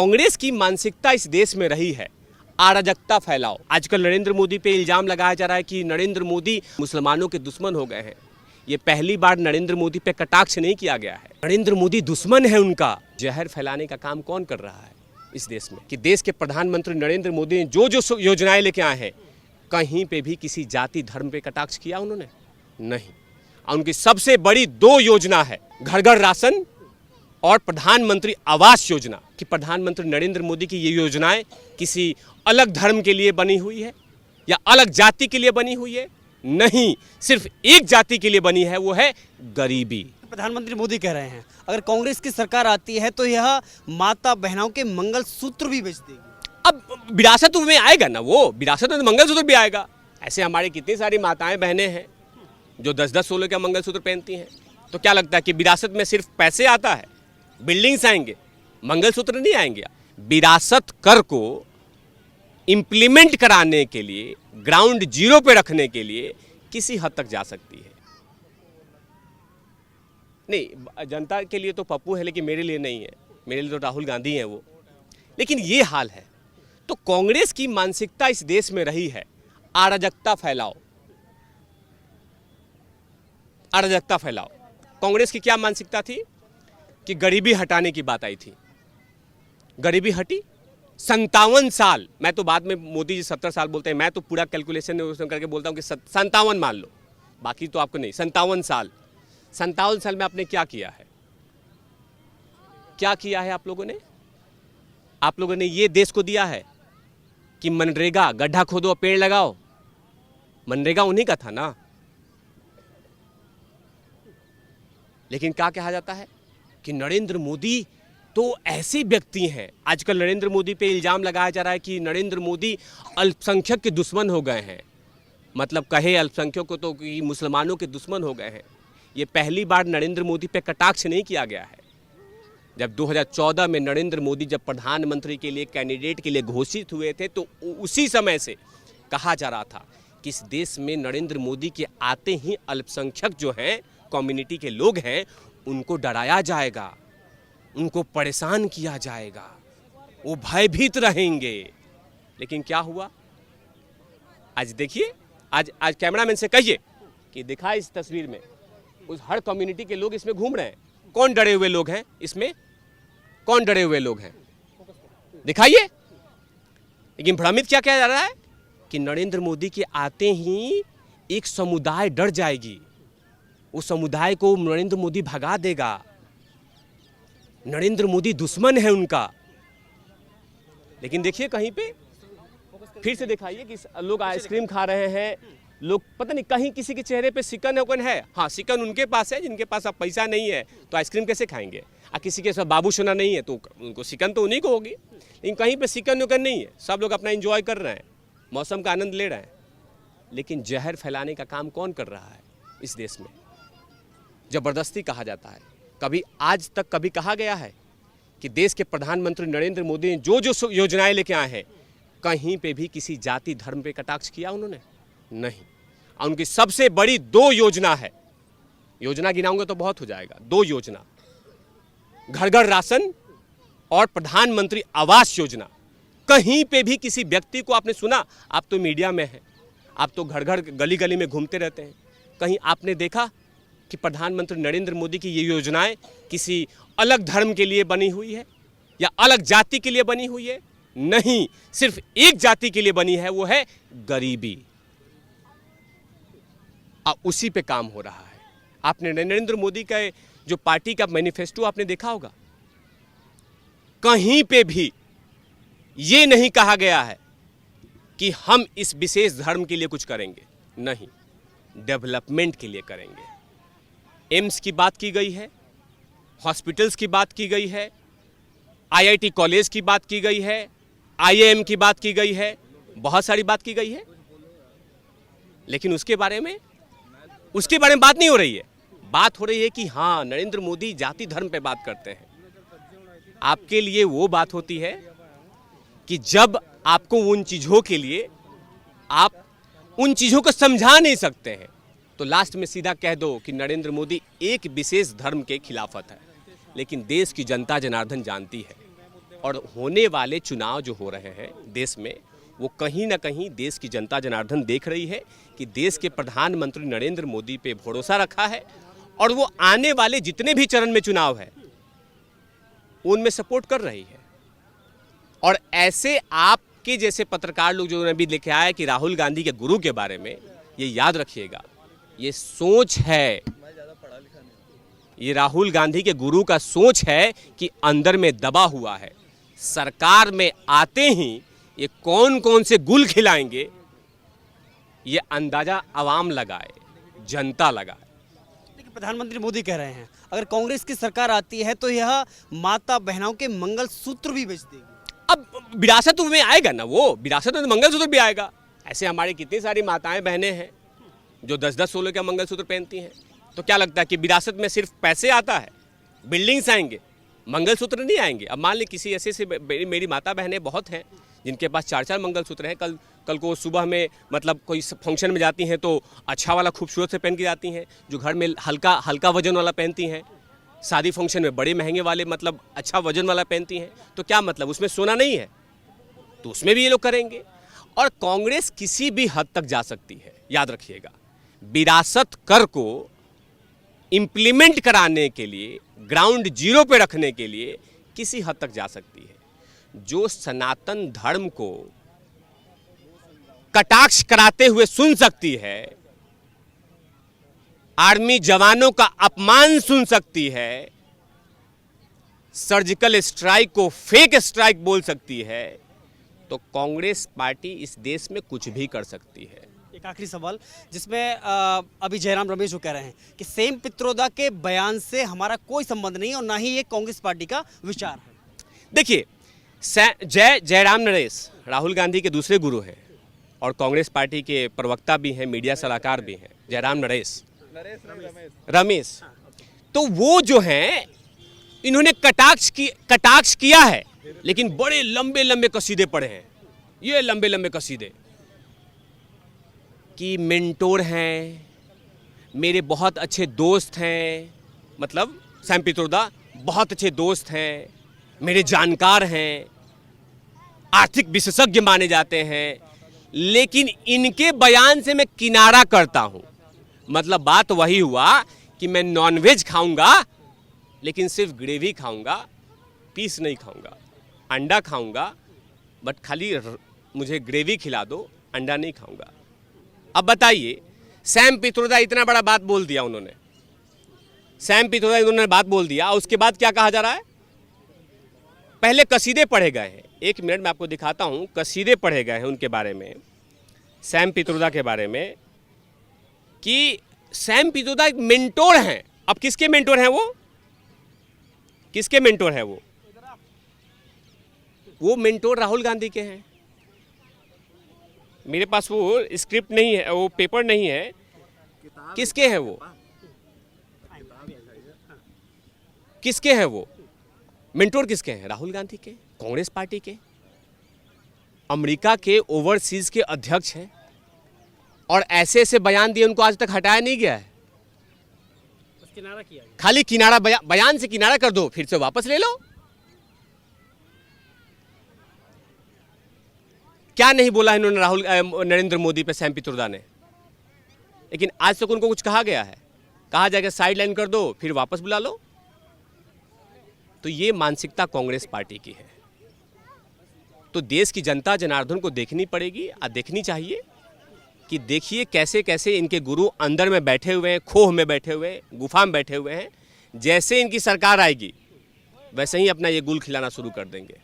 कांग्रेस की मानसिकता इस देश में रही है अराजकता फैलाओ। आजकल नरेंद्र मोदी पे इल्जाम लगाया जा रहा है कि नरेंद्र मोदी मुसलमानों के दुश्मन हो गए हैं। ये पहली बार नरेंद्र मोदी पे कटाक्ष नहीं किया गया है। नरेंद्र मोदी दुश्मन है उनका। जहर फैलाने का काम कौन कर रहा है इस देश में कि देश के प्रधानमंत्री नरेंद्र मोदी ने जो जो योजनाएं लेके आए हैं, कहीं पे भी किसी जाति धर्म पे कटाक्ष किया उन्होंने नहीं। उनकी सबसे बड़ी दो योजना है, घर घर राशन और प्रधानमंत्री आवास योजना। कि प्रधानमंत्री नरेंद्र मोदी की ये योजनाएं किसी अलग धर्म के लिए बनी हुई है या अलग जाति के लिए बनी हुई है? नहीं, सिर्फ एक जाति के लिए बनी है, वो है गरीबी। प्रधानमंत्री मोदी कह रहे हैं अगर कांग्रेस की सरकार आती है तो यह माता बहनों के मंगलसूत्र भी बेच देगी। अब विरासत में आएगा ना, वो विरासत में मंगलसूत्र भी आएगा। ऐसे हमारी कितनी सारी माताएं बहनें हैं जो 10-10 16 का मंगलसूत्र पहनती हैं। तो क्या लगता है कि विरासत में सिर्फ पैसे आता है, बिल्डिंग्स आएंगे, मंगलसूत्र नहीं आएंगे? विरासत कर को इम्प्लीमेंट कराने के लिए, ग्राउंड जीरो पे रखने के लिए किसी हद तक जा सकती है। नहीं, जनता के लिए तो पप्पू है, लेकिन मेरे लिए नहीं है। मेरे लिए तो राहुल गांधी हैं वो। लेकिन ये हाल है तो कांग्रेस की मानसिकता इस देश में रही है अराजकता फैलाओ। अराजकता फैलाओ। कांग्रेस की क्या मानसिकता थी कि गरीबी हटाने की बात आई थी। गरीबी हटी 57 साल। मैं तो बाद में मोदी जी 70 साल बोलते हैं, मैं तो पूरा कैलकुलेशन करके बोलता हूं कि 57 मान लो, बाकी तो आपको नहीं। 57 साल। 57 साल में आपने क्या किया है? क्या किया है आप लोगों ने? आप लोगों ने ये देश को दिया है कि मनरेगा, गड्ढा खोदो और पेड़ लगाओ। मनरेगा उन्हीं का था ना। लेकिन क्या कहा जाता है कि नरेंद्र मोदी तो ऐसे व्यक्ति हैं। आजकल नरेंद्र मोदी पे इल्जाम लगाया जा रहा है कि नरेंद्र मोदी अल्पसंख्यक के दुश्मन हो गए हैं। मतलब कहे अल्पसंख्यकों तो कि मुसलमानों के दुश्मन हो गए हैं। ये पहली बार नरेंद्र मोदी पे कटाक्ष नहीं किया गया है। जब 2014 में नरेंद्र मोदी जब प्रधानमंत्री के लिए कैंडिडेट के लिए घोषित हुए थे तो उसी समय से कहा जा रहा था कि इस देश में नरेंद्र मोदी के आते ही अल्पसंख्यक जो हैं, कम्युनिटी के लोग हैं, उनको डराया जाएगा, उनको परेशान किया जाएगा, वो भयभीत रहेंगे। लेकिन क्या हुआ? आज देखिए, आज कैमरामैन से कहिए कि दिखा इस तस्वीर में उस हर कम्युनिटी के लोग इसमें घूम रहे हैं। कौन डरे हुए लोग हैं इसमें? कौन डरे हुए लोग हैं? दिखाइए। लेकिन भ्रमित क्या किया जा रहा है कि नरेंद्र मोदी के आते ही एक समुदाय डर जाएगी, उस समुदाय को नरेंद्र मोदी भगा देगा। नरेंद्र मोदी दुश्मन है उनका। लेकिन देखिए कहीं पे फिर से दिखाइए कि लोग आइसक्रीम खा रहे हैं। लोग पता नहीं कहीं किसी के चेहरे पे सिकन है। हाँ, सिकन उनके पास है जिनके पास अब पैसा नहीं है तो आइसक्रीम कैसे खाएंगे। किसी के साथ बाबू सोना नहीं है तो उनको सिकन तो उन्हीं को होगी। लेकिन कहीं पे सिकन नहीं है। सब लोग अपना एंजॉय कर रहे हैं, मौसम का आनंद ले रहे हैं। लेकिन जहर फैलाने का काम कौन कर रहा है इस देश में? जबरदस्ती कहा जाता है। कभी आज तक कभी कहा गया है कि देश के प्रधानमंत्री नरेंद्र मोदी ने जो जो योजनाएं लेके आए हैं, कहीं पे भी किसी जाति धर्म पे कटाक्ष किया उन्होंने नहीं। उनकी सबसे बड़ी दो योजना है। योजना गिनाऊंगा तो बहुत हो जाएगा। दो योजना, घर घर राशन और प्रधानमंत्री आवास योजना। कहीं पे भी किसी व्यक्ति को आपने सुना? आप तो मीडिया में हैं, आप तो घर घर गली गली में घूमते रहते हैं, कहीं आपने देखा कि प्रधानमंत्री नरेंद्र मोदी की ये योजनाएं किसी अलग धर्म के लिए बनी हुई है या अलग जाति के लिए बनी हुई है? नहीं, सिर्फ एक जाति के लिए बनी है, वो है गरीबी। उसी पे काम हो रहा है। आपने नरेंद्र मोदी का जो पार्टी का मैनिफेस्टो आपने देखा होगा, कहीं पे भी ये नहीं कहा गया है कि हम इस विशेष धर्म के लिए कुछ करेंगे। नहीं, डेवलपमेंट के लिए करेंगे। एम्स की बात की गई है, हॉस्पिटल्स की बात की गई है, आईआईटी कॉलेज की बात की गई है, आईआईएम की बात की गई है, बहुत सारी बात की गई है। लेकिन उसके बारे में बात नहीं हो रही है। बात हो रही है कि हाँ, नरेंद्र मोदी जाति धर्म पे बात करते हैं। आपके लिए वो बात होती है कि जब आपको उन चीज़ों के लिए आप उन चीज़ों को समझा नहीं सकते हैं तो लास्ट में सीधा कह दो कि नरेंद्र मोदी एक विशेष धर्म के खिलाफत है। लेकिन देश की जनता जनार्दन जानती है और होने वाले चुनाव जो हो रहे हैं देश में, वो कहीं ना कहीं देश की जनता जनार्दन देख रही है कि देश के प्रधानमंत्री नरेंद्र मोदी पे भरोसा रखा है और वो आने वाले जितने भी चरण में चुनाव है उनमें सपोर्ट कर रही है। और ऐसे आपके जैसे पत्रकार लोग जो अभी लेके आए कि राहुल गांधी के गुरु के बारे में, ये याद रखिएगा, ये सोच है, ये राहुल गांधी के गुरु का सोच है कि अंदर में दबा हुआ है। सरकार में आते ही ये कौन कौन से गुल खिलाएंगे ये अंदाजा आवाम लगाए, जनता लगाए। देखिए, प्रधानमंत्री मोदी कह रहे हैं अगर कांग्रेस की सरकार आती है तो यह माता बहनों के मंगलसूत्र भी बेच देगी। अब विरासत में आएगा ना, वो विरासत में मंगलसूत्र भी आएगा। ऐसे हमारी कितनी सारी माताएं बहनें हैं जो 10-10 16 का मंगलसूत्र पहनती हैं। तो क्या लगता है कि विरासत में सिर्फ पैसे आता है, बिल्डिंग्स आएंगे, मंगलसूत्र नहीं आएंगे? अब मान ली किसी ऐसे से मेरी माता बहनें बहुत हैं जिनके पास 4-4 मंगलसूत्र हैं। कल को सुबह में मतलब कोई फंक्शन में जाती हैं तो अच्छा वाला खूबसूरत से पहन के जाती हैं, जो घर में हल्का वजन वाला पहनती हैं। शादी फंक्शन में बड़े महंगे वाले मतलब अच्छा वजन वाला पहनती हैं। तो क्या मतलब उसमें सोना नहीं है? तो उसमें भी ये लोग करेंगे। और कांग्रेस किसी भी हद तक जा सकती है, याद रखिएगा। विरासत कर को इम्प्लीमेंट कराने के लिए, ग्राउंड जीरो पे रखने के लिए किसी हद तक जा सकती है। जो सनातन धर्म को कटाक्ष कराते हुए सुन सकती है, आर्मी जवानों का अपमान सुन सकती है, सर्जिकल स्ट्राइक को फेक स्ट्राइक बोल सकती है, तो कांग्रेस पार्टी इस देश में कुछ भी कर सकती है। एक आखिरी सवाल जिसमें अभी जयराम रमेश जो कह रहे हैं कि सेम पित्रोदा के बयान से हमारा कोई संबंध नहीं और ना ही ये कांग्रेस पार्टी का विचार है। देखिए, जयराम नरेश राहुल गांधी के दूसरे गुरु हैं और कांग्रेस पार्टी के प्रवक्ता भी हैं, मीडिया सलाहकार भी हैं, जयराम नरेश रमेश। तो वो जो हैं इन्होंने कटाक्ष किया है, लेकिन बड़े लंबे लंबे कसीदे पढ़े हैं। ये लंबे लंबे कसीदे कि मेंटोर हैं, मेरे बहुत अच्छे दोस्त हैं, मतलब सैम पित्रोदा बहुत अच्छे दोस्त हैं, मेरे जानकार हैं, आर्थिक विशेषज्ञ माने जाते हैं, लेकिन इनके बयान से मैं किनारा करता हूं। मतलब बात वही हुआ कि मैं नॉनवेज खाऊंगा लेकिन सिर्फ ग्रेवी खाऊंगा, पीस नहीं खाऊंगा। अंडा खाऊंगा बट खाली मुझे ग्रेवी खिला दो, अंडा नहीं खाऊंगा। अब बताइए, सैम पित्रोदा इतना बड़ा बात बोल दिया उन्होंने, बात बोल दिया, उसके बाद क्या कहा जा रहा है? पहले कसीदे पढ़े गए हैं। 1 मिनट में आपको दिखाता हूं, कसीदे पढ़े गए हैं उनके बारे में, सैम पित्रोदा के बारे में, कि सैम पित्रोदा एक मेंटोर हैं। अब किसके मेंटोर हैं वो? किसके मेंटोर हैं वो मेंटोर राहुल गांधी के हैं। मेरे पास वो स्क्रिप्ट नहीं है, वो पेपर नहीं है, किसके हैं वो? किसके हैं वो मेंटोर? किसके हैं? राहुल गांधी के, कांग्रेस पार्टी के। अमेरिका के ओवरसीज के अध्यक्ष हैं और ऐसे ऐसे बयान दिए, उनको आज तक हटाया नहीं गया है। किनारा किया गया। खाली किनारा, बयान से किनारा कर दो, फिर से वापस ले लो। क्या नहीं बोला इन्होंने नरेंद्र मोदी पे सैम पित्रोदा ने, लेकिन आज तक उनको कुछ कहा गया है? कहा जाएगा साइड लाइन कर दो, फिर वापस बुला लो। तो ये मानसिकता कांग्रेस पार्टी की है। तो देश की जनता जनार्दन को देखनी पड़ेगी और देखनी चाहिए कि देखिए कैसे कैसे इनके गुरु अंदर में बैठे हुए हैं, खोह में बैठे हुए हैं, गुफा में बैठे हुए हैं। जैसे इनकी सरकार आएगी वैसे ही अपना ये गुल खिलाना शुरू कर देंगे।